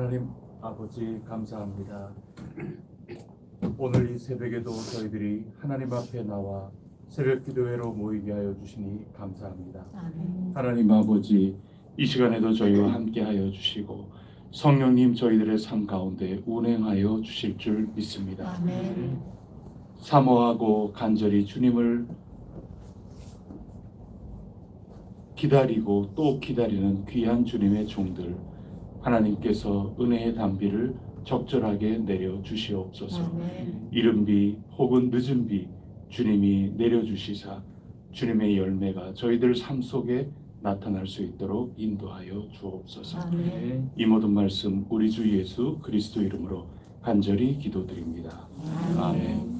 하나님 아버지 감사합니다. 오늘 이 새벽에도 저희들이 하나님 앞에 나와 새벽 기도회로 모이게 하여 주시니 감사합니다. 하나님 아버지, 이 시간에도 저희와 함께 하여 주시고 성령님 저희들의 삶 가운데 운행하여 주실 줄 믿습니다. 사모하고 간절히 주님을 기다리고 또 기다리는 귀한 주님의 종들, 하나님께서 은혜의 담비를 적절하게 내려 주시옵소서. 이른 비 혹은 늦은 비 주님이 내려 주시사 주님의 열매가 저희들 삶 속에 나타날 수 있도록 인도하여 주옵소서. 이 모든 말씀 우리 주 예수 그리스도 이름으로 간절히 기도드립니다. 아멘.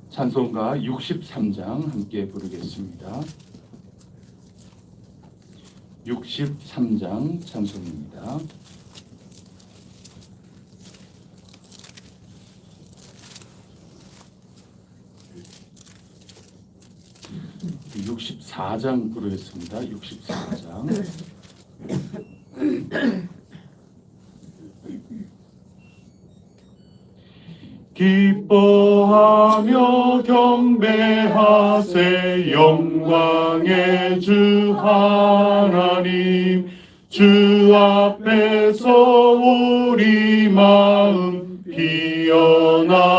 찬송가 63장 함께 부르겠습니다. 63장 찬송입니다. (64장) 부르겠습니다. 64장. 기뻐하며 경배하세 영광의 주 하나님, 주 앞에서 우리 마음 피어나는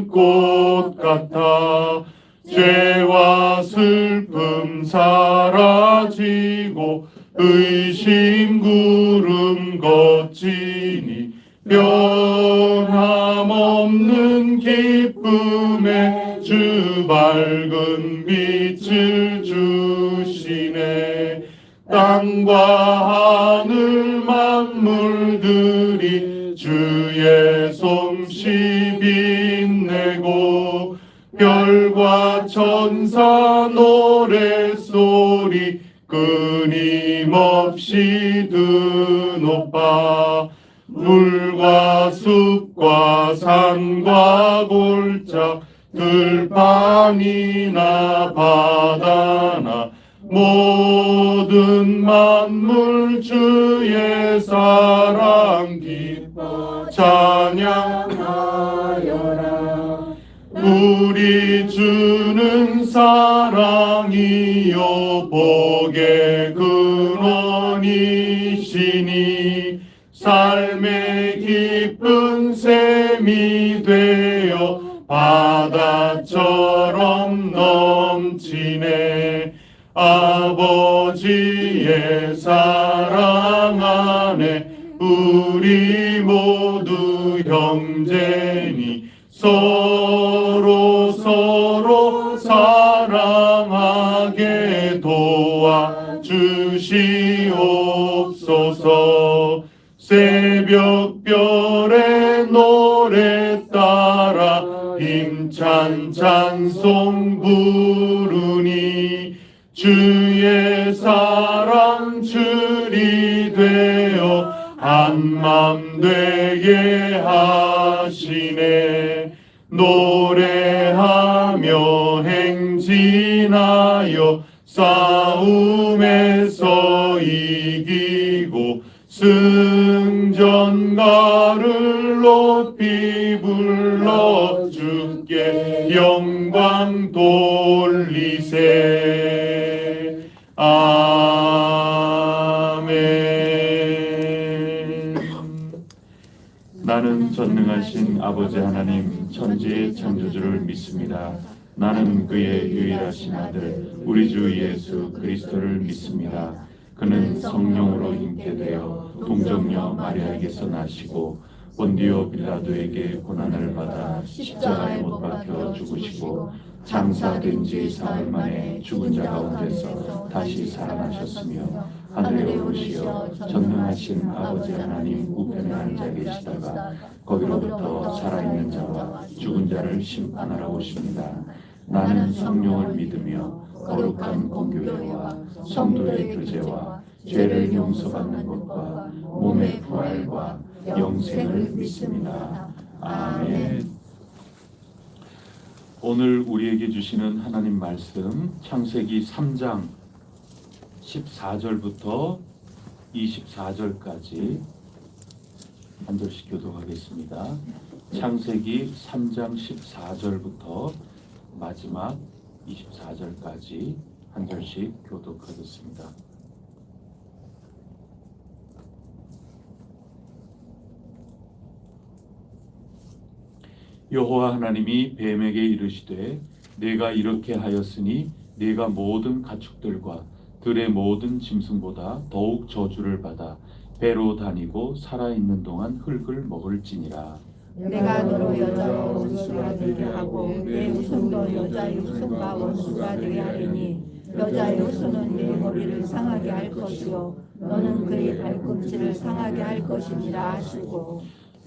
꽃 같아 죄와 슬픔 사라지고 의심 구름 걷지니 변함없는 기쁨에 주 밝은 빛을 주시네. 땅과 하늘 만물들이 주의 솜씨 빛내고 별과 천사 노랫소리 끊임없이 드높아 물과 숲과 산과 골짜 들판이나 바다나 모든 만물 주의 사랑 기뻐 찬양하여라. 우리 주는 사랑이요 복의 근원이시니 삶의 깊은 샘이 되어 바다처럼 넘치네. 아버지의 사랑 안에 우리 모두 형제니 서로 사랑하게 도와주시옵소서. 새벽별의 노래 따라 힘찬 찬송 부르니 주의 사랑 줄이 되어 한맘 되게 하시네. 노래하며 행진하여 싸움에서 이기고 승전가를 높이 불러 주께 영광 돌리세. 아멘. 나는 전능하신 아버지 하나님 천지의 창조주를 믿습니다. 나는 그의 유일하신 아들 우리 주 예수 그리스도를 믿습니다. 그는 성령으로 잉태되어 동정녀 마리아에게서 나시고 본디오 빌라도에게 고난을 받아 십자가에 못 박혀 죽으시고 장사된 지 사흘 만에 죽은 자 가운데서 다시 살아나셨으며 하늘에 오르시어 전능하신 아버지 하나님 우편에 앉아 계시다가 거기로부터 살아있는 자와 죽은 자를 심판하러 오십니다. 나는 성령을 믿으며 거룩한 공교회와 성도의 교제와 죄를 용서받는 것과 몸의 부활과 영생을 믿습니다. 아멘. 오늘 우리에게 주시는 하나님 말씀 창세기 3장 14절부터 24절까지 한 절씩 교독하겠습니다. 창세기 3장 14절부터 마지막 24절까지 한 절씩 교독하겠습니다. 여호와 하나님이 뱀에게 이르시되 내가 이렇게 하였으니 네가 모든 가축들과 들의 모든 짐승보다 더욱 저주를 받아 배로 다니고 살아있는 동안 흙을 먹을지니라. 내가 너로 여자와 원수가 되게 하고 내 후손도 여자의 후손과 원수가 되게 하리니 여자의 후손은 네 머리를 상하게 할 것이요 너는 그의 발꿈치를 상하게 할 것이니라 하시고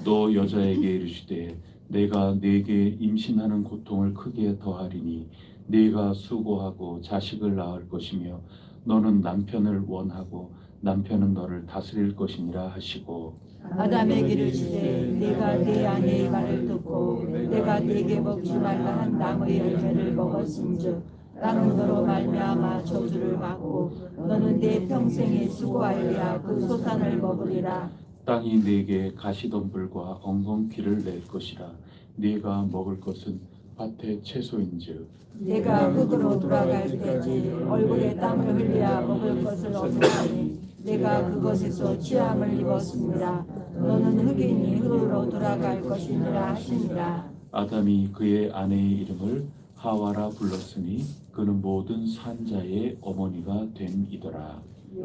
또 여자에게 이르시되 내가 네게 임신하는 고통을 크게 더하리니 네가 수고하고 자식을 낳을 것이며 너는 남편을 원하고 남편은 너를 다스릴 것이니라 하시고 아담에게 이르시되 네가 내 아내의 말을 듣고 내가 네게 먹지 말라 한 나무의 열매를 먹었은즉 땅은 너로 말미암아 저주를 받고 너는 내 평생에 수고하리라 그 소산을 먹으리라. 땅이 네게 가시덤불과 엉겅퀴를 낼 것이라. 네가 먹을 것은 밭의 채소인즉 내가 흙으로 돌아갈 때지 얼굴에 땀을 흘려 먹을 것을 얻으니 내가 그것에서 취함을 입었습니다. 너는 흙이니 흙으로 돌아갈 것이니라 하시니라. 아담이 그의 아내의 이름을 하와라 불렀으니 그는 모든 산자의 어머니가 됨이더라.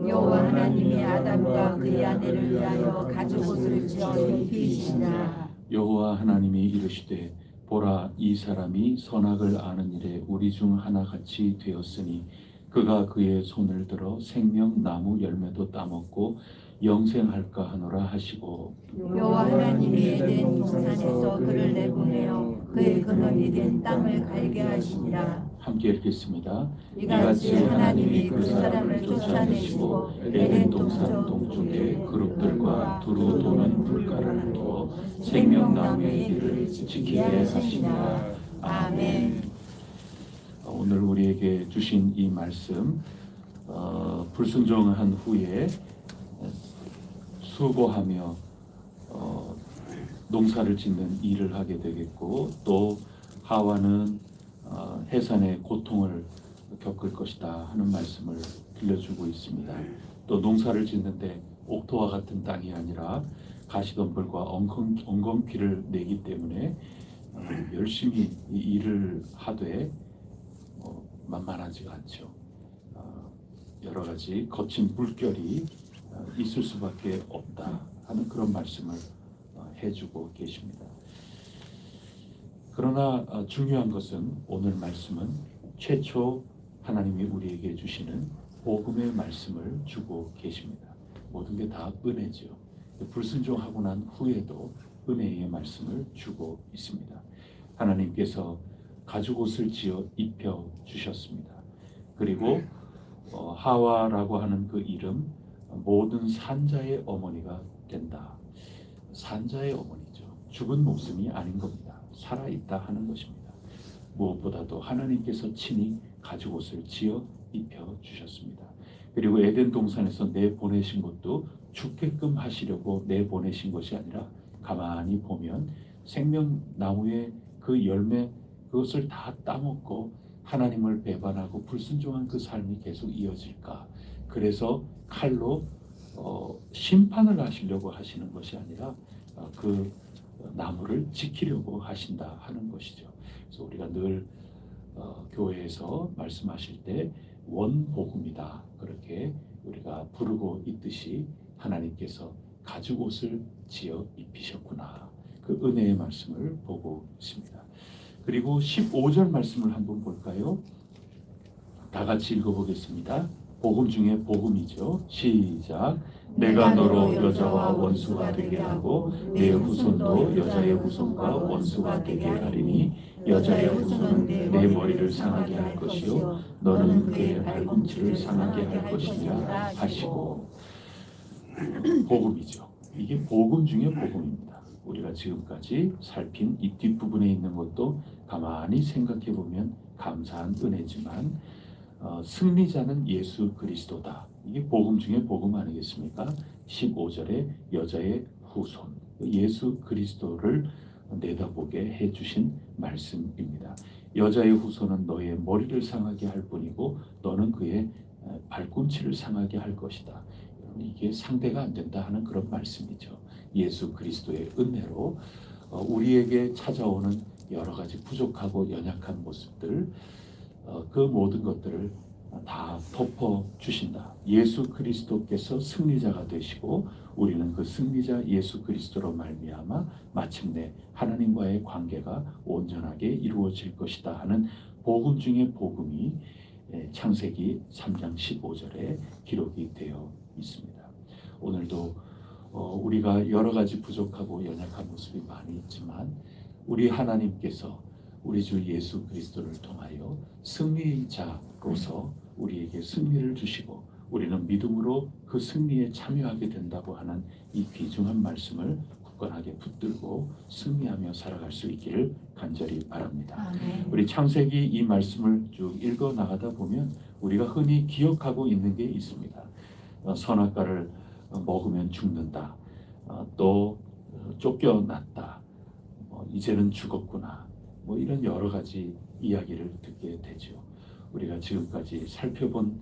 여호와 하나님이 아담과 그의 아내를 위하여 가죽옷을 지어 입히시니라. 여호와 하나님이 이르시되 보라 이 사람이 선악을 아는 일에 우리 중 하나같이 되었으니 그가 그의 손을 들어 생명나무 열매도 따먹고 영생할까 하노라 하시고 여호와 하나님이 에덴 동산에서 그를 내보내어 그의 근원이 된 땅을 갈게 하시니라. 함께 읽겠습니다. 이같이 하나님이 그 사람을 쫓아내시고 에덴 동산 동쪽에 그룹들과 두루 도는 불가를 두어 생명나무의 길을 지키게 하시니라. 아멘. 오늘 우리에게 주신 이 말씀 불순종한 후에 수고하며 농사를 짓는 일을 하게 되겠고 또 하와는 해산의 고통을 겪을 것이다 하는 말씀을 들려주고 있습니다. 또 농사를 짓는데 옥토와 같은 땅이 아니라 가시덤불과 엉겅퀴를 내기 때문에 열심히 이 일을 하되 만만하지가 않죠. 여러 가지 거친 물결이 있을 수밖에 없다 하는 그런 말씀을 해주고 계십니다. 그러나 중요한 것은 오늘 말씀은 최초 하나님이 우리에게 주시는 복음의 말씀을 주고 계십니다. 모든 게 다 은혜죠. 불순종하고 난 후에도 은혜의 말씀을 주고 있습니다. 하나님께서 가죽옷을 지어 입혀 주셨습니다. 그리고 하와라고 하는 그 이름 모든 산자의 어머니가 된다. 산자의 어머니죠. 죽은 목숨이 아닌 겁니다. 살아있다 하는 것입니다. 무엇보다도 하나님께서 친히 가죽옷을 지어 입혀 주셨습니다. 그리고 에덴 동산에서 내보내신 것도 죽게끔 하시려고 내보내신 것이 아니라 가만히 보면 생명나무의 그 열매 그것을 다 따먹고 하나님을 배반하고 불순종한 그 삶이 계속 이어질까. 그래서 칼로 심판을 하시려고 하시는 것이 아니라 그 나무를 지키려고 하신다 하는 것이죠. 그래서 우리가 늘 교회에서 말씀하실 때 원복음이다 그렇게 우리가 부르고 있듯이 하나님께서 가죽옷을 지어 입히셨구나. 그 은혜의 말씀을 보고 있습니다. 그리고 15절 말씀을 한번 볼까요? 다 같이 읽어보겠습니다. 복음 중에 복음이죠. 시작. 내가 너로 여자와 원수가 되게 하고 내 후손도 여자의 후손과 원수가 되게 하리니 여자의 후손은 내 머리를 상하게 할 것이요 너는 그의 발꿈치를 상하게 할 것이니라 하시고 복음이죠. 이게 복음 중에 복음입니다. 우리가 지금까지 살핀 이 뒷부분에 있는 것도 가만히 생각해 보면 감사한 은혜지만 승리자는 예수 그리스도다. 이게 복음 중에 복음 아니겠습니까? 15절에 여자의 후손, 예수 그리스도를 내다보게 해주신 말씀입니다. 여자의 후손은 너의 머리를 상하게 할 뿐이고 너는 그의 발꿈치를 상하게 할 것이다. 이게 상대가 안 된다 하는 그런 말씀이죠. 예수 그리스도의 은혜로 우리에게 찾아오는 여러 가지 부족하고 연약한 모습들, 그 모든 것들을 다 덮어주신다. 예수 그리스도께서 승리자가 되시고 우리는 그 승리자 예수 그리스도로 말미암아 마침내 하나님과의 관계가 온전하게 이루어질 것이다 하는 복음 중에 복음이 창세기 3장 15절에 기록이 되어 있습니다. 오늘도 우리가 여러 가지 부족하고 연약한 모습이 많이 있지만 우리 하나님께서 우리 주 예수 그리스도를 통하여 승리자로서 우리에게 승리를 주시고 우리는 믿음으로 그 승리에 참여하게 된다고 하는 이 귀중한 말씀을 굳건하게 붙들고 승리하며 살아갈 수 있기를 간절히 바랍니다. 우리 창세기 이 말씀을 쭉 읽어 나가다 보면 우리가 흔히 기억하고 있는 게 있습니다. 선악과를 먹으면 죽는다. 또 쫓겨났다. 이제는 죽었구나. 이런 여러 가지 이야기를 듣게 되죠. 우리가 지금까지 살펴본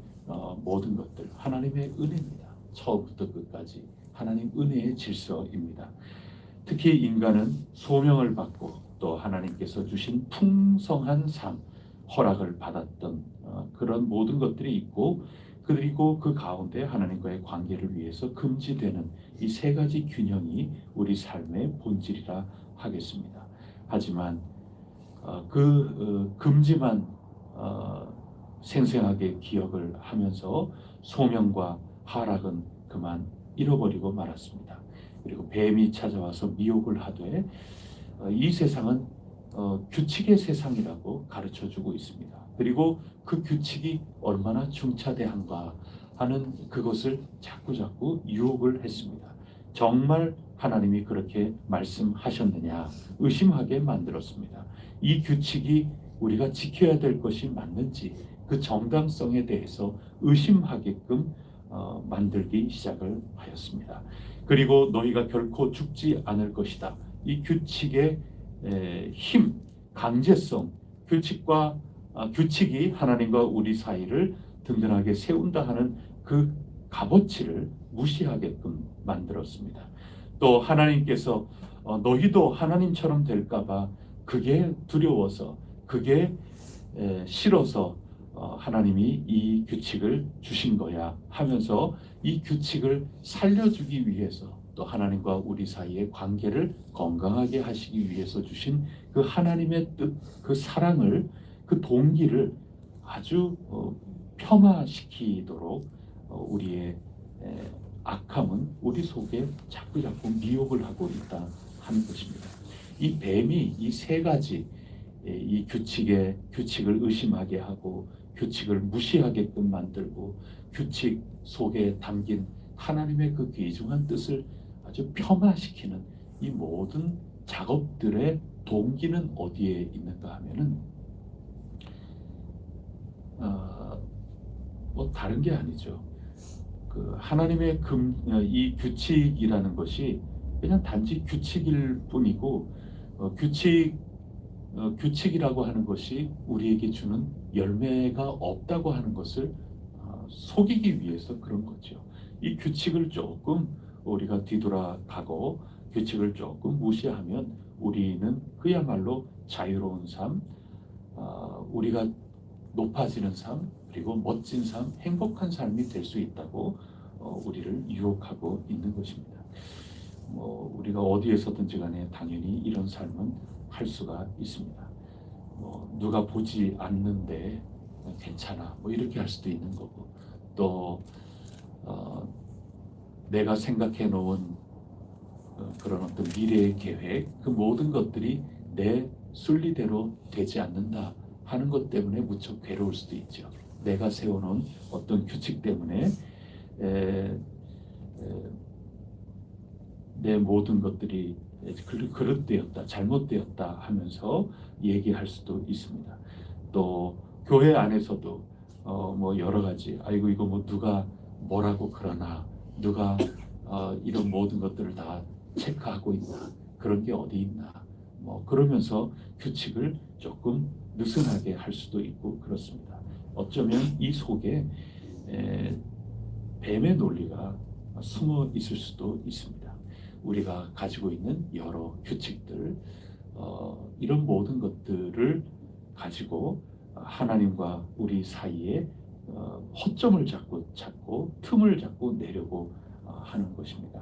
모든 것들 하나님의 은혜입니다. 처음부터 끝까지 하나님 은혜의 질서입니다. 특히 인간은 소명을 받고 또 하나님께서 주신 풍성한 삶, 허락을 받았던 그런 모든 것들이 있고 그리고 그 가운데 하나님과의 관계를 위해서 금지되는 이 세 가지 균형이 우리 삶의 본질이라 하겠습니다. 하지만 금지만 생생하게 기억을 하면서 소명과 하락은 그만 잃어버리고 말았습니다. 그리고 뱀이 찾아와서 미혹을 하되 이 세상은 규칙의 세상이라고 가르쳐주고 있습니다. 그리고 그 규칙이 얼마나 중차대한가 하는 그것을 자꾸 유혹을 했습니다. 정말 하나님이 그렇게 말씀하셨느냐 의심하게 만들었습니다. 이 규칙이 우리가 지켜야 될 것이 맞는지 그 정당성에 대해서 의심하게끔 만들기 시작을 하였습니다. 그리고 너희가 결코 죽지 않을 것이다. 이 규칙의 힘, 강제성, 규칙이 하나님과 우리 사이를 든든하게 세운다 하는 그 값어치를 무시하게끔 만들었습니다. 또 하나님께서 너희도 하나님처럼 될까봐 그게 두려워서 그게 싫어서 하나님이 이 규칙을 주신 거야 하면서 이 규칙을 살려주기 위해서 또 하나님과 우리 사이의 관계를 건강하게 하시기 위해서 주신 그 하나님의 뜻, 그 사랑을, 그 동기를 아주 폄하시키도록 우리의 악함은 우리 속에 자꾸 미혹을 하고 있다 하는 것입니다. 이 뱀이 이 세 가지 이 규칙을 의심하게 하고 규칙을 무시하게끔 만들고 규칙 속에 담긴 하나님의 그 귀중한 뜻을 아주 폄하시키는 이 모든 작업들의 동기는 어디에 있는가 하면은 다른 게 아니죠. 그 하나님의 이 규칙이라는 것이 그냥 단지 규칙일 뿐이고 규칙이라고 하는 것이 우리에게 주는 열매가 없다고 하는 것을 속이기 위해서 그런 거죠. 이 규칙을 조금 우리가 뒤돌아가고 규칙을 조금 무시하면 우리는 그야말로 자유로운 삶, 우리가 높아지는 삶, 그리고 멋진 삶, 행복한 삶이 될 수 있다고 우리를 유혹하고 있는 것입니다. 우리가 어디에서든지 간에 당연히 이런 삶은 할 수가 있습니다. 누가 보지 않는데 괜찮아 이렇게 할 수도 있는 거고 또 내가 생각해 놓은 그런 어떤 미래의 계획 그 모든 것들이 내 순리대로 되지 않는다 하는 것 때문에 무척 괴로울 수도 있죠. 내가 세워놓은 어떤 규칙 때문에 내 모든 것들이 그릇되었다, 잘못되었다 하면서 얘기할 수도 있습니다. 또 교회 안에서도 여러 가지 이거 누가 뭐라고 그러나 누가 이런 모든 것들을 다 체크하고 있나, 그런 게 어디 있나, 뭐 그러면서 규칙을 조금 느슨하게 할 수도 있고 그렇습니다. 어쩌면 이 속에 뱀의 논리가 숨어 있을 수도 있습니다. 우리가 가지고 있는 여러 규칙들, 이런 모든 것들을 가지고 하나님과 우리 사이에 허점을 찾고 틈을 자꾸 내려고 하는 것입니다.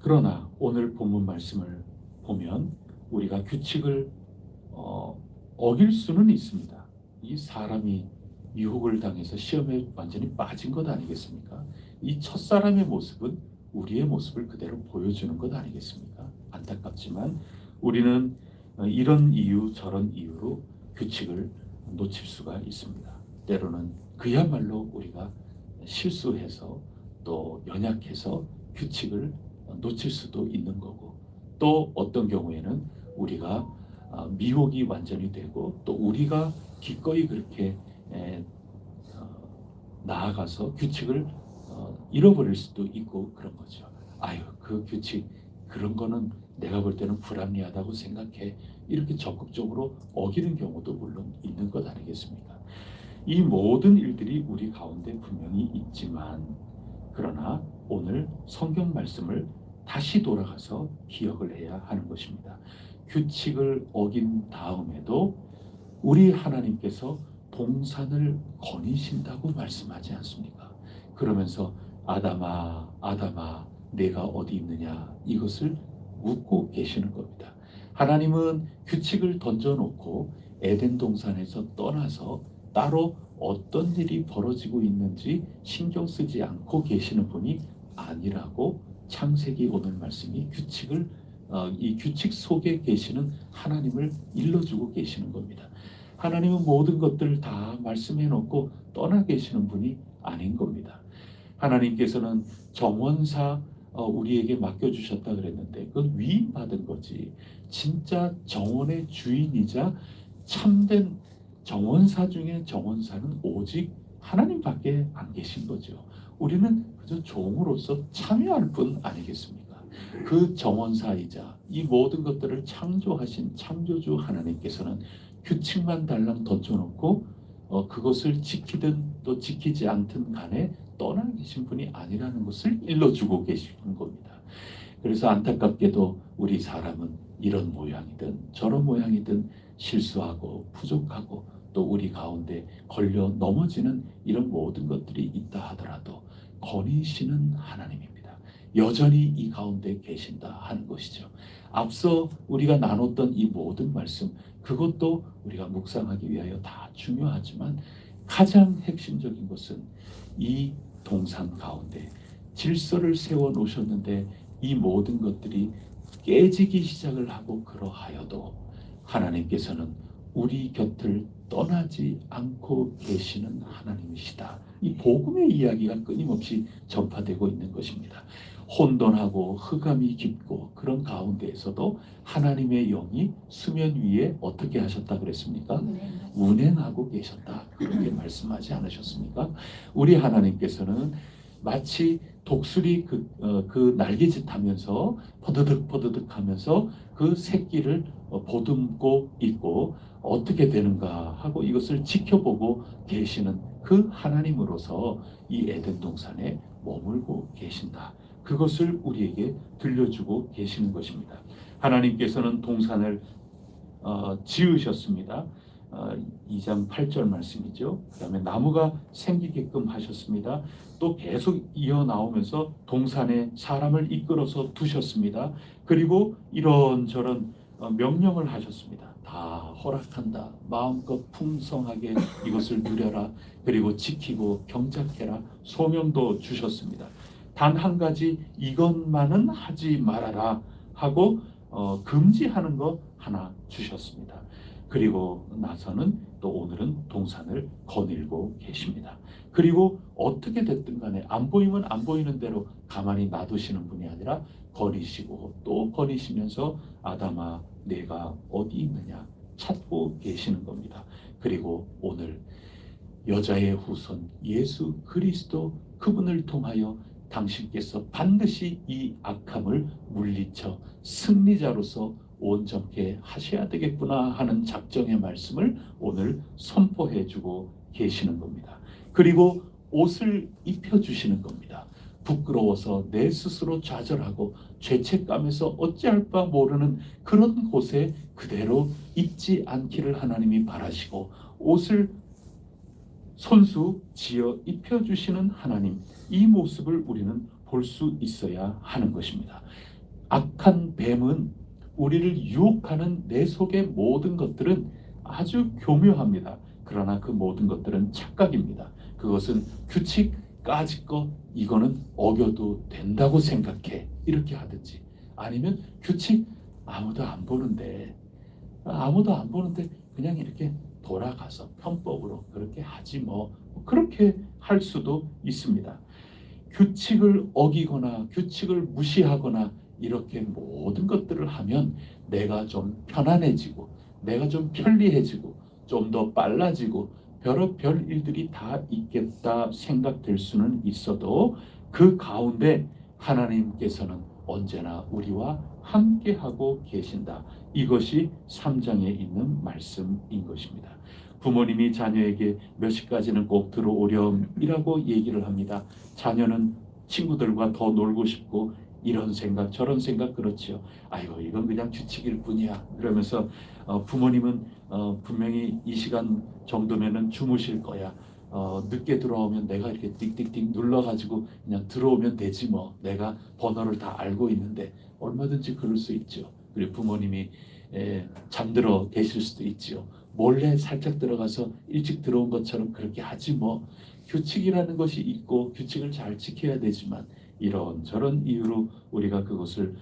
그러나 오늘 본문 말씀을 보면 우리가 규칙을 어길 수는 있습니다. 이 사람이 유혹을 당해서 시험에 완전히 빠진 것 아니겠습니까? 이 첫사람의 모습은 우리의 모습을 그대로 보여주는 것 아니겠습니까? 안타깝지만 우리는 이런 이유 저런 이유로 규칙을 놓칠 수가 있습니다. 때로는 그야말로 우리가 실수해서 또 연약해서 규칙을 놓칠 수도 있는 거고, 또 어떤 경우에는 우리가 미혹이 완전히 되고 또 우리가 기꺼이 그렇게 나아가서 규칙을 잃어버릴 수도 있고 그런 거죠. 아유, 그 규칙 그런 거는 내가 볼 때는 불합리하다고 생각해. 이렇게 적극적으로 어기는 경우도 물론 있는 것 아니겠습니까? 이 모든 일들이 우리 가운데 분명히 있지만, 그러나 오늘 성경 말씀을 다시 돌아가서 기억을 해야 하는 것입니다. 규칙을 어긴 다음에도 우리 하나님께서 동산을 거니신다고 말씀하지 않습니까? 그러면서 아담아, 아담아, 내가 어디 있느냐, 이것을 묻고 계시는 겁니다. 하나님은 규칙을 던져놓고 에덴 동산에서 떠나서 따로 어떤 일이 벌어지고 있는지 신경 쓰지 않고 계시는 분이 아니라고 창세기 오늘 말씀이 이 규칙 속에 계시는 하나님을 일러주고 계시는 겁니다. 하나님은 모든 것들을 다 말씀해 놓고 떠나 계시는 분이 아닌 겁니다. 하나님께서는 정원사 우리에게 맡겨주셨다 그랬는데 그건 위임받은 거지. 진짜 정원의 주인이자 참된 정원사 중에 정원사는 오직 하나님밖에 안 계신 거죠. 우리는 그저 종으로서 참여할 뿐 아니겠습니까? 그 정원사이자 이 모든 것들을 창조하신 창조주 하나님께서는 규칙만 달랑 던져놓고 그것을 지키든 또 지키지 않든 간에 떠나 계신 분이 아니라는 것을 일러주고 계시는 겁니다. 그래서 안타깝게도 우리 사람은 이런 모양이든 저런 모양이든 실수하고 부족하고 또 우리 가운데 걸려 넘어지는 이런 모든 것들이 있다 하더라도 거니시는 하나님입니다. 여전히 이 가운데 계신다 하는 것이죠. 앞서 우리가 나눴던 이 모든 말씀, 그것도 우리가 묵상하기 위하여 다 중요하지만 가장 핵심적인 것은 이 동산 가운데 질서를 세워 놓으셨는데 이 모든 것들이 깨지기 시작을 하고 그러하여도 하나님께서는 우리 곁을 떠나지 않고 계시는 하나님이시다. 이 복음의 이야기가 끊임없이 전파되고 있는 것입니다. 혼돈하고 흑암이 깊고 그런 가운데에서도 하나님의 영이 수면 위에 어떻게 하셨다 그랬습니까? 운행하고 계셨다. 그렇게 말씀하지 않으셨습니까? 우리 하나님께서는 마치 독수리 그 날개짓 하면서 퍼드득 하면서 그 새끼를 보듬고 있고 어떻게 되는가 하고 이것을 지켜보고 계시는 그 하나님으로서 이 에덴 동산에 머물고 계신다. 그것을 우리에게 들려주고 계시는 것입니다. 하나님께서는 동산을 지으셨습니다. 2장 8절 말씀이죠. 그 다음에 나무가 생기게끔 하셨습니다. 또 계속 이어 나오면서 동산에 사람을 이끌어서 두셨습니다. 그리고 이런저런 명령을 하셨습니다. 다 허락한다. 마음껏 풍성하게 이것을 누려라. 그리고 지키고 경작해라. 소명도 주셨습니다. 단 한 가지 이것만은 하지 말아라 하고 금지하는 거 하나 주셨습니다. 그리고 나서는 또 오늘은 동산을 거닐고 계십니다. 그리고 어떻게 됐든 간에 안 보이면 안 보이는 대로 가만히 놔두시는 분이 아니라 거니시고 또 거니시면서 아담아 내가 어디 있느냐 찾고 계시는 겁니다. 그리고 오늘 여자의 후손 예수 그리스도 그분을 통하여 당신께서 반드시 이 악함을 물리쳐 승리자로서 온전케 하셔야 되겠구나 하는 작정의 말씀을 오늘 선포해 주고 계시는 겁니다. 그리고 옷을 입혀주시는 겁니다. 부끄러워서 내 스스로 좌절하고 죄책감에서 어찌할 바 모르는 그런 곳에 그대로 있지 않기를 하나님이 바라시고 옷을 손수 지어 입혀주시는 하나님, 이 모습을 우리는 볼 수 있어야 하는 것입니다. 악한 뱀은 우리를 유혹하는 내 속의 모든 것들은 아주 교묘합니다. 그러나 그 모든 것들은 착각입니다. 그것은 규칙까짓 거 이거는 어겨도 된다고 생각해, 이렇게 하든지, 아니면 규칙 아무도 안 보는데 그냥 이렇게 돌아가서 편법으로 그렇게 하지 뭐, 그렇게 할 수도 있습니다. 규칙을 어기거나 규칙을 무시하거나 이렇게 모든 것들을 하면 내가 좀 편안해지고 내가 좀 편리해지고 좀 더 빨라지고 별 일들이 다 있겠다 생각될 수는 있어도 그 가운데 하나님께서는 언제나 우리와 함께하고 계신다. 이것이 3장에 있는 말씀인 것입니다. 부모님이 자녀에게 몇 시까지는 꼭 들어오렴이라고 얘기를 합니다. 자녀는 친구들과 더 놀고 싶고 이런 생각 저런 생각 그렇지요. 아이고 이건 그냥 규칙일 뿐이야. 그러면서 부모님은 분명히 이 시간 정도면은 주무실 거야. 늦게 들어오면 내가 이렇게 띡띡띡 눌러가지고 그냥 들어오면 되지 뭐. 내가 번호를 다 알고 있는데 얼마든지 그럴 수 있죠. 그리고 부모님이 잠들어 계실 수도 있지요. 몰래 살짝 들어가서 일찍 들어온 것처럼 그렇게 하지 뭐. 규칙이라는 것이 있고 규칙을 잘 지켜야 되지만 이런저런 이유로 우리가 그것을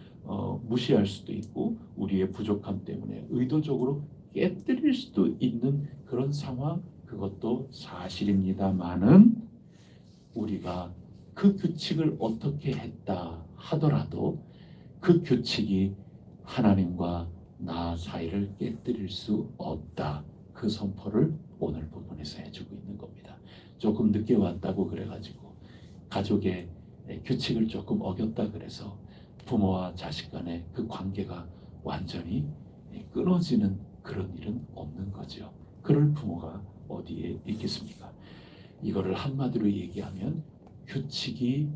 무시할 수도 있고 우리의 부족함 때문에 의도적으로 깨뜨릴 수도 있는 그런 상황, 그것도 사실입니다만은 우리가 그 규칙을 어떻게 했다 하더라도 그 규칙이 하나님과 나 사이를 깨뜨릴 수 없다. 그 선포를 오늘 부분에서 해주고 있는 겁니다. 조금 늦게 왔다고 그래가지고 가족의 규칙을 조금 어겼다 그래서 부모와 자식 간의 그 관계가 완전히 끊어지는 그런 일은 없는 거죠. 그럴 부모가 어디에 있겠습니까? 이거를 한마디로 얘기하면 규칙이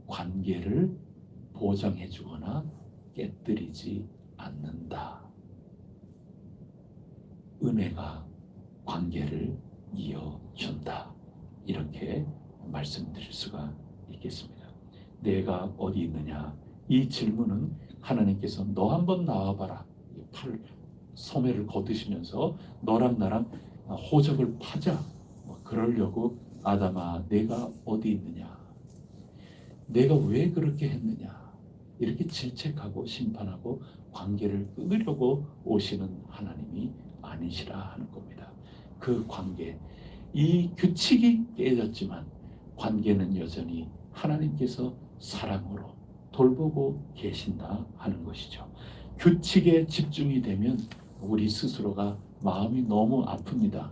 관계를 보장해 주거나 깨뜨리지 않는다. 은혜가 관계를 이어준다. 이렇게 말씀드릴 수가 있겠습니다. 내가 어디 있느냐? 이 질문은 하나님께서 너 한번 나와봐라. 팔 소매를 걷으시면서 너랑 나랑 호적을 파자. 그러려고 아담아 내가 어디 있느냐? 내가 왜 그렇게 했느냐? 이렇게 질책하고 심판하고 관계를 끊으려고 오시는 하나님이 아니시라 하는 겁니다. 그 관계, 이 규칙이 깨졌지만 관계는 여전히 하나님께서 사랑으로 돌보고 계신다 하는 것이죠. 규칙에 집중이 되면 우리 스스로가 마음이 너무 아픕니다.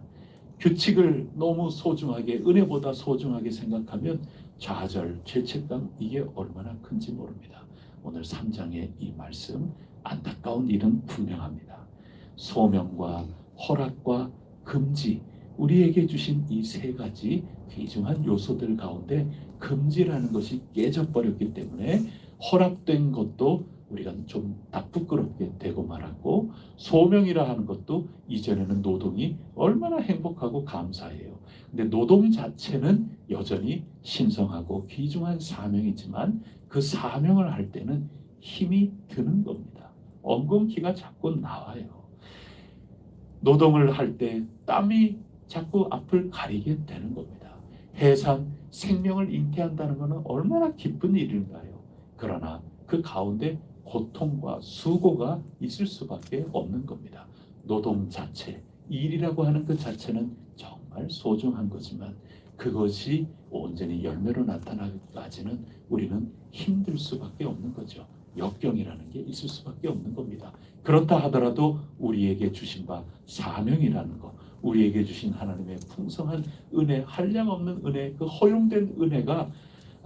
규칙을 너무 소중하게, 은혜보다 소중하게 생각하면 좌절, 죄책감, 이게 얼마나 큰지 모릅니다. 오늘 3장의 이 말씀, 안타까운 일은 분명합니다. 소명과 허락과 금지, 우리에게 주신 이 세 가지 귀중한 요소들 가운데 금지라는 것이 깨져버렸기 때문에 허락된 것도 우리가 좀 부끄럽게 되고 말았고, 소명이라 하는 것도 이전에는 노동이 얼마나 행복하고 감사해요. 근데 노동 자체는 여전히 신성하고 귀중한 사명이지만 그 사명을 할 때는 힘이 드는 겁니다. 엉겅퀴가 자꾸 나와요. 노동을 할 때 땀이 자꾸 앞을 가리게 되는 겁니다. 해산, 생명을 잉태한다는 것은 얼마나 기쁜 일인가요? 그러나 그 가운데 고통과 수고가 있을 수밖에 없는 겁니다. 노동 자체, 일이라고 하는 그 자체는 정말 소중한 거지만 그것이 온전히 열매로 나타나기까지는 우리는 힘들 수밖에 없는 거죠. 역경이라는 게 있을 수밖에 없는 겁니다. 그렇다 하더라도 우리에게 주신 바 사명이라는 것, 우리에게 주신 하나님의 풍성한 은혜, 한량없는 은혜, 그 허용된 은혜가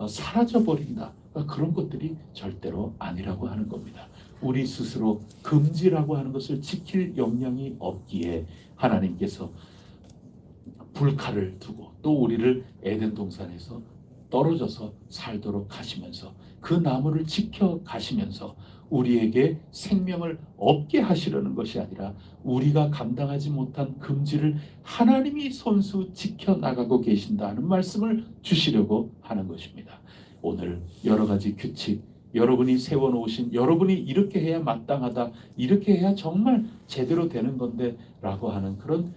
사라져버린다. 그런 것들이 절대로 아니라고 하는 겁니다. 우리 스스로 금지라고 하는 것을 지킬 역량이 없기에 하나님께서 불칼을 두고 또 우리를 에덴 동산에서 떨어져서 살도록 하시면서 그 나무를 지켜 가시면서 우리에게 생명을 얻게 하시려는 것이 아니라 우리가 감당하지 못한 금지를 하나님이 손수 지켜나가고 계신다는 말씀을 주시려고 하는 것입니다. 오늘 여러 가지 규칙, 여러분이 세워놓으신, 여러분이 이렇게 해야 마땅하다, 이렇게 해야 정말 제대로 되는 건데 라고 하는 그런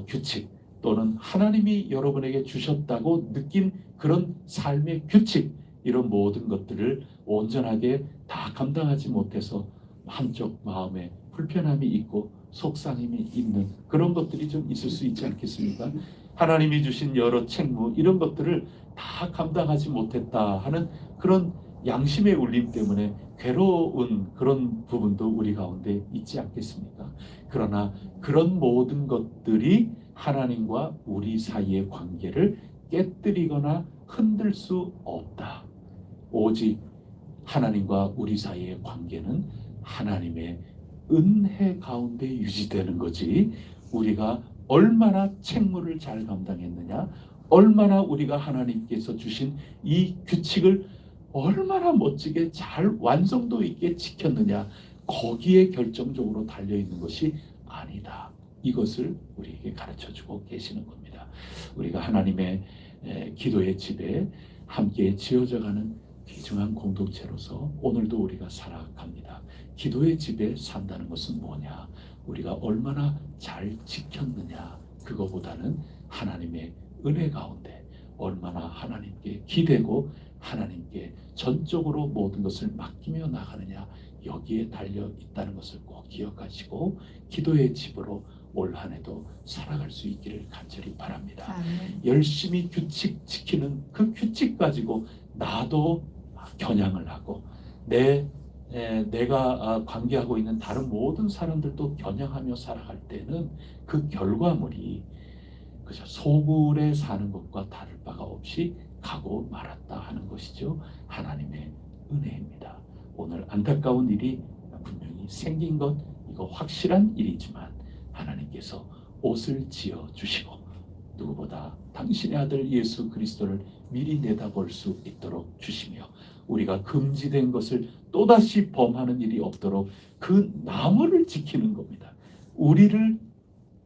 규칙, 또는 하나님이 여러분에게 주셨다고 느낀 그런 삶의 규칙, 이런 모든 것들을 온전하게 다 감당하지 못해서 한쪽 마음에 불편함이 있고 속상함이 있는 그런 것들이 좀 있을 수 있지 않겠습니까? 하나님이 주신 여러 책무, 이런 것들을 다 감당하지 못했다 하는 그런 양심의 울림 때문에 괴로운 그런 부분도 우리 가운데 있지 않겠습니까? 그러나 그런 모든 것들이 하나님과 우리 사이의 관계를 깨뜨리거나 흔들 수 없다. 오직 하나님과 우리 사이의 관계는 하나님의 은혜 가운데 유지되는 거지, 우리가 얼마나 책무를 잘 감당했느냐, 얼마나 우리가 하나님께서 주신 이 규칙을 얼마나 멋지게 잘 완성도 있게 지켰느냐, 거기에 결정적으로 달려있는 것이 아니다. 이것을 우리에게 가르쳐주고 계시는 겁니다. 우리가 하나님의 기도의 집에 함께 지어져가는 귀중한 공동체로서 오늘도 우리가 살아갑니다. 기도의 집에 산다는 것은 뭐냐? 우리가 얼마나 잘 지켰느냐, 그거보다는 하나님의 은혜 가운데 얼마나 하나님께 기대고 하나님께 전적으로 모든 것을 맡기며 나가느냐, 여기에 달려 있다는 것을 꼭 기억하시고 기도의 집으로 올 한 해도 살아갈 수 있기를 간절히 바랍니다. 열심히 규칙 지키는 그 규칙 가지고 나도 겨냥을 하고 내가 관계하고 있는 다른 모든 사람들도 겨냥하며 살아갈 때는 그 결과물이 그저 소굴에 사는 것과 다를 바가 없이 가고 말았다 하는 것이죠. 하나님의 은혜입니다. 오늘 안타까운 일이 분명히 생긴 것, 이거 확실한 일이지만 하나님께서 옷을 지어 주시고 누구보다 당신의 아들 예수 그리스도를 미리 내다볼 수 있도록 주시며 우리가 금지된 것을 또다시 범하는 일이 없도록 그 나무를 지키는 겁니다. 우리를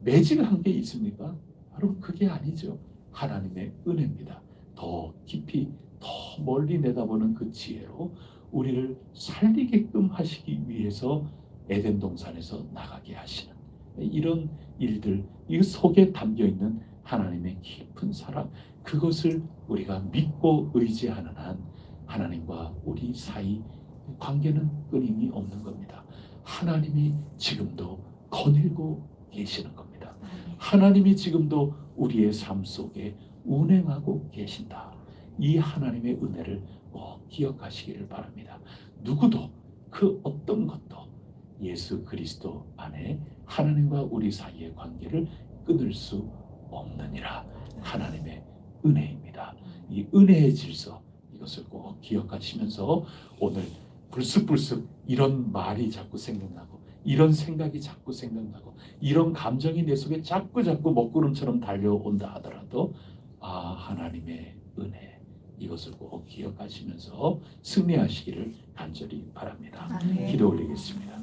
매질한 게 있습니까? 여러분, 그게 아니죠. 하나님의 은혜입니다. 더 깊이 더 멀리 내다보는 그 지혜로 우리를 살리게끔 하시기 위해서 에덴 동산에서 나가게 하시는 이런 일들, 이 속에 담겨있는 하나님의 깊은 사랑, 그것을 우리가 믿고 의지하는 한 하나님과 우리 사이 관계는 끊임이 없는 겁니다. 하나님이 지금도 거닐고 계시는 겁니다. 하나님이 지금도 우리의 삶 속에 운행하고 계신다. 이 하나님의 은혜를 꼭 기억하시기를 바랍니다. 누구도 그 어떤 것도 예수 그리스도 안에 하나님과 우리 사이의 관계를 끊을 수 없느니라. 하나님의 은혜입니다. 이 은혜의 질서, 이것을 꼭 기억하시면서 오늘 불쑥불쑥 이런 말이 자꾸 생각나고 이런 생각이 자꾸 생각나고 이런 감정이 내 속에 자꾸 먹구름처럼 달려온다 하더라도 하나님의 은혜, 이것을 꼭 기억하시면서 승리하시기를 간절히 바랍니다. 기도 올리겠습니다.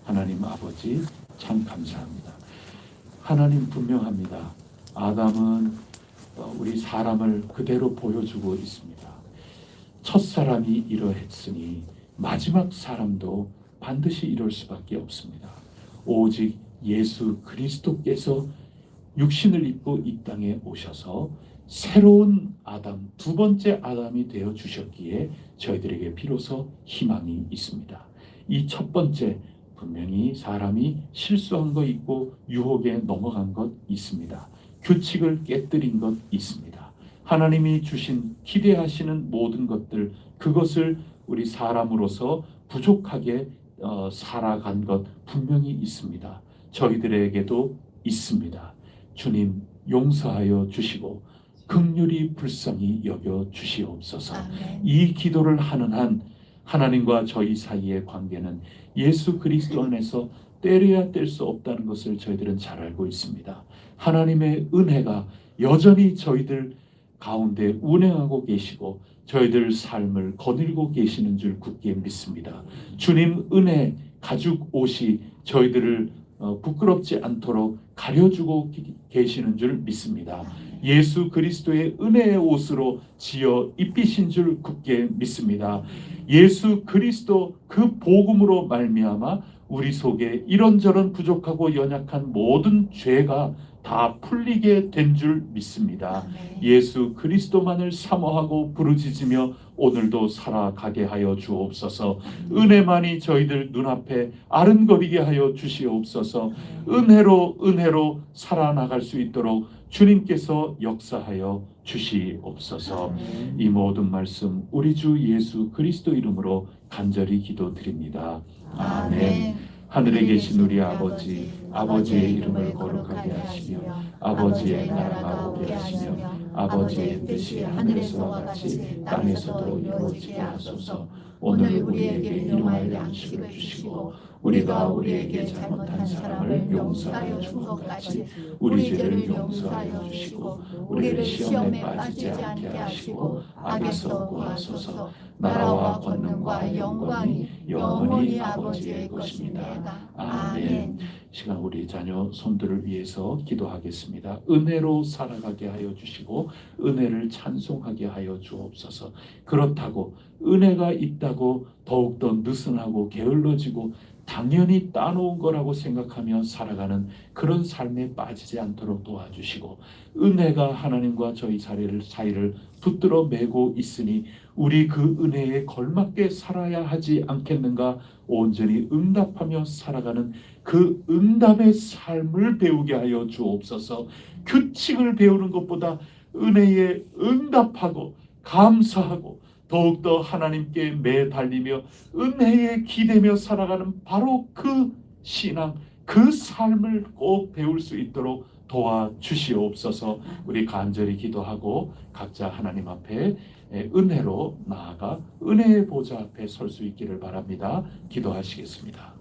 하나님 아버지, 참 감사합니다. 하나님 분명합니다. 아담은 우리 사람을 그대로 보여주고 있습니다. 첫 사람이 이러했으니 마지막 사람도 반드시 이럴 수밖에 없습니다. 오직 예수 그리스도께서 육신을 입고 이 땅에 오셔서 새로운 아담, 두 번째 아담이 되어 주셨기에 저희들에게 비로소 희망이 있습니다. 이 첫 번째, 분명히 사람이 실수한 것 있고 유혹에 넘어간 것 있습니다. 규칙을 깨뜨린 것 있습니다. 하나님이 주신 기대하시는 모든 것들, 그것을 우리 사람으로서 부족하게 살아간 것 분명히 있습니다. 저희들에게도 있습니다. 주님 용서하여 주시고 긍휼히 불쌍히 여겨 주시옵소서. 이 기도를 하는 한 하나님과 저희 사이의 관계는 예수 그리스도 안에서 떼려야 뗄 수 없다는 것을 저희들은 잘 알고 있습니다. 하나님의 은혜가 여전히 저희들 가운데 운행하고 계시고 저희들 삶을 거닐고 계시는 줄 굳게 믿습니다. 주님 은혜 가죽 옷이 저희들을 부끄럽지 않도록 가려주고 계시는 줄 믿습니다. 예수 그리스도의 은혜의 옷으로 지어 입히신 줄 굳게 믿습니다. 예수 그리스도 그 복음으로 말미암아 우리 속에 이런저런 부족하고 연약한 모든 죄가 다 풀리게 된 줄 믿습니다. 예수 그리스도만을 사모하고 부르짖으며 오늘도 살아가게 하여 주옵소서. 은혜만이 저희들 눈앞에 아른거리게 하여 주시옵소서. 은혜로 살아나갈 수 있도록 주님께서 역사하여 주시옵소서. 이 모든 말씀 우리 주 예수 그리스도 이름으로 간절히 기도드립니다. 아멘. 하늘에 계신 우리 아버지의 이름을 거룩하게 하시며 아버지의 나라가 오게 하시며 아버지의 뜻이 하늘에서와 같이 땅에서도 이루어지게 하소서. 오늘 우리에게 일용할 양식을 주시고 우리가 우리에게 잘못한 사람을 용서하여 준 것 같이 우리 죄를 용서하여 주시고 우리를 시험에 빠지지 않게 하시고 악에서 구하소서. 나라와 권능과 영광이 영원히 아버지의 것입니다. 아멘. 시간 우리 자녀 손들을 위해서 기도하겠습니다. 은혜로 살아가게 하여 주시고 은혜를 찬송하게 하여 주옵소서. 그렇다고 은혜가 있다고 더욱더 느슨하고 게을러지고 당연히 따놓은 거라고 생각하며 살아가는 그런 삶에 빠지지 않도록 도와주시고 은혜가 하나님과 저희 사이를 붙들어 매고 있으니 우리 그 은혜에 걸맞게 살아야 하지 않겠는가 온전히 응답하며 살아가는 그 응답의 삶을 배우게 하여 주옵소서. 규칙을 배우는 것보다 은혜에 응답하고 감사하고 더욱더 하나님께 매달리며 은혜에 기대며 살아가는 바로 그 신앙, 그 삶을 꼭 배울 수 있도록 도와주시옵소서. 우리 간절히 기도하고 각자 하나님 앞에 은혜로 나아가 은혜의 보좌 앞에 설 수 있기를 바랍니다. 기도하시겠습니다.